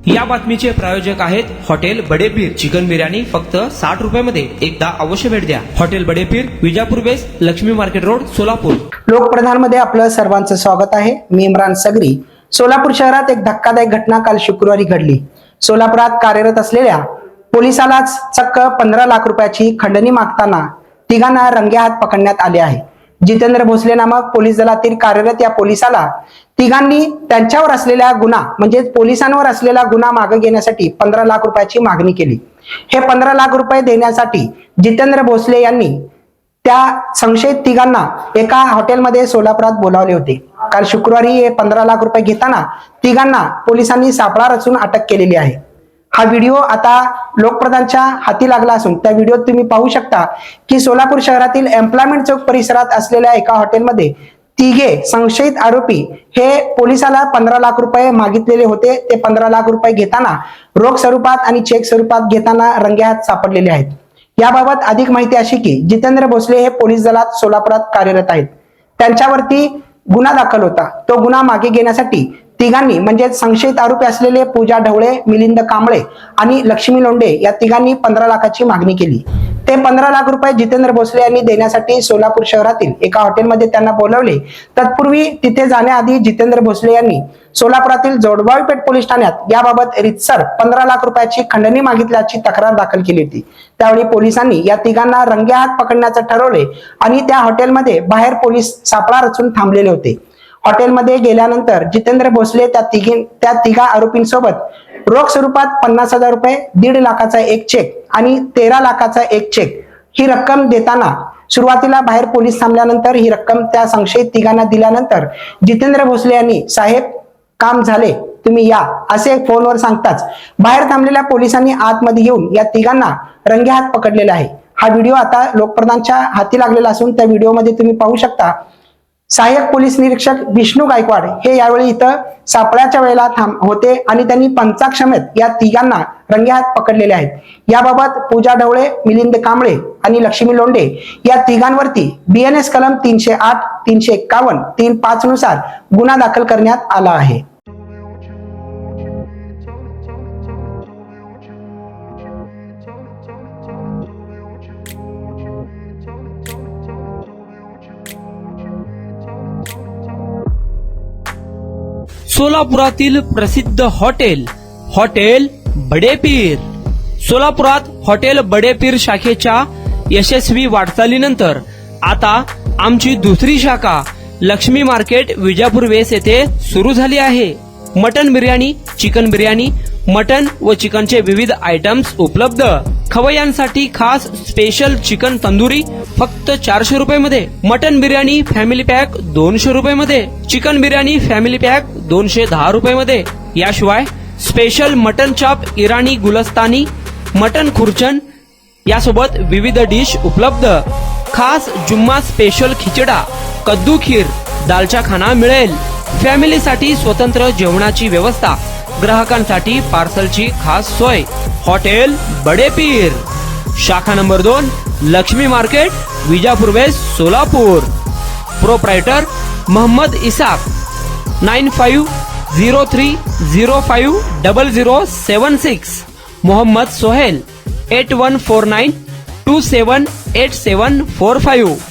या बातमीचे प्रायोजक आहेत हॉटेल बडेपीर चिकन बिर्याणी फक्त 60 रुपयामध्ये. एकदा अवश्य भेट द्या. Hotel Badepeer, Vijapur west, Laxmi market road, Solapur. लोकप्रधान मध्ये आपलं सर्वांचं स्वागत आहे. मी इम्रान सगरी. सोलापूर शहरात एक धक्कादायक घटना काल शुक्रवारी घडली. सोलापुरात कार्यरत असलेल्या पोलिसालाच चक्क 15 लाख रुपयाची खंडणी मागताना तिघांना रंगेहात पकडण्यात आले आहे. जितेंद्र भोसले नामक पोलीस दलातील कार्यरत या पोलिसाला तिघांनी त्यांच्यावर असलेला गुन्हा म्हणजे पोलिसांवर असलेला गुन्हा मागे घेण्यासाठी 15 लाख रुपयाची मागणी केली. हे 15 लाख रुपये देण्यासाठी जितेंद्र भोसले यांनी त्या संशयित तिघांना एका हॉटेलमध्ये सोलापुरात बोलावले होते. काल शुक्रवारी हे 15 लाख रुपये घेताना तिघांना पोलिसांनी सापळा रचून अटक केलेली आहे. हा व्हिडिओ आता लोकप्रधानच्या हाती लागला असून त्या व्हिडिओत तुम्ही पाहू शकता की सोलापूर शहरातील एम्प्लॉयमेंट चौक परिसरात असलेल्या एका हॉटेलमध्ये तिघे संशयित आरोपी हे पोलिसाला 15 लाख रुपये मागितलेले होते. ते 15 लाख रुपये घेताना रोख स्वरूपात आणि चेक स्वरूपात घेताना रंगेहात सापडलेले आहेत. याबाबत अधिक माहिती अशी की जितेंद्र भोसले हे पोलीस दलात सोलापुरात कार्यरत आहेत. त्यांच्यावरती गुन्हा दाखल होता. तो गुन्हा मागे घेण्यासाठी तिघांनी म्हणजे संशयित आरोपी असलेले पूजा ढवळे, मिलिंद कांबळे आणि लक्ष्मी लोंढे या तिघांनी 15 लाखाची मागणी केली. ते 15 लाख रुपये जितेंद्र भोसले यांनी देण्यासाठी सोलापूर शहरातील एका हॉटेलमध्ये त्यांना बोलवले. तत्पूर्वी तिथे जाण्याआधी जितेंद्र भोसले यांनी सोलापुरातील जोडबावी पेठ पोलीस ठाण्यात याबाबत रितसर 15 लाख रुपयाची खंडणी मागितल्याची तक्रार दाखल केली होती. त्यावेळी पोलिसांनी या तिघांना रंगेहात पकडण्याचे ठरवले आणि त्या हॉटेलमध्ये बाहेर पोलीस सापळा रचून थांबलेले होते. हॉटेलमध्ये गेल्यानंतर जितेंद्र भोसले त्या तिघा आरोपींसोबत रोख स्वरूपात 50,000 रुपये, 1.5 लाखाचा एक चेक आणि 13 लाखाचा एक चेक ही रक्कम देताना सुरुवातीला बाहेर पोलीस थांबल्यानंतर ही रक्कम त्या संशयित तिघांना दिल्यानंतर जितेंद्र भोसले यांनी साहेब काम झाले तुम्ही या असे फोनवर सांगताच बाहेर थांबलेल्या पोलिसांनी आतमध्ये येऊन या तिघांना रंगेहात पकडलेला आहे. हा व्हिडिओ आता लोकप्रधानच्या हाती लागलेला असून त्या व्हिडिओमध्ये तुम्ही पाहू शकता सहाय्यक पोलीस निरीक्षक विष्णू गायकवाड हे यावेळी इथं सापळ्याच्या वेळेला होते आणि त्यांनी पंचाक्षमेत या तिघांना रंगेहात पकडलेले आहेत. याबाबत पूजा ढवळे, मिलिंद कांबळे आणि लक्ष्मी लोंढे या तिघांवरती BNS कलम 308, 351, 35 नुसार गुन्हा दाखल करण्यात आला आहे. सोलापुरातील प्रसिद्ध हॉटेल बडेपीर. सोलापुरात हॉटेल बडेपीर शाखेच्या यशस्वी वाटचालीनंतर आता आमची दुसरी शाखा लक्ष्मी मार्केट, विजापूर वेस्ट येथे सुरू झाली आहे. Mutton biryani, chicken biryani, mutton व चिकनचे विविध आयटम्स उपलब्ध. खवय्यांसाठी खास स्पेशल चिकन तंदुरी फक्त 400 रुपये मध्ये. मटन बिर्याणी फॅमिली पॅक 200 रुपये मध्ये. चिकन बिर्याणी फॅमिली पॅक 210 रुपये मध्ये. याशिवाय स्पेशल मटन चॉप, इराणी गुलस्तानी, मटन खुर्चन यासोबत विविध डिश उपलब्ध. खास जुम्मा स्पेशल खिचडा, कद्दू खीर, दालचा खाना मिळेल. फॅमिलीसाठी स्वतंत्र जेवणाची व्यवस्था, ग्राहकांसाठी पार्सलची खास सोय. हॉटेल बडेपीर, शाखा number 2, Laxmi market, Vijapur west, Solapur. Proprietor Mohammed Isaq. 9503050076. Mohammed Sohail. 8149278745.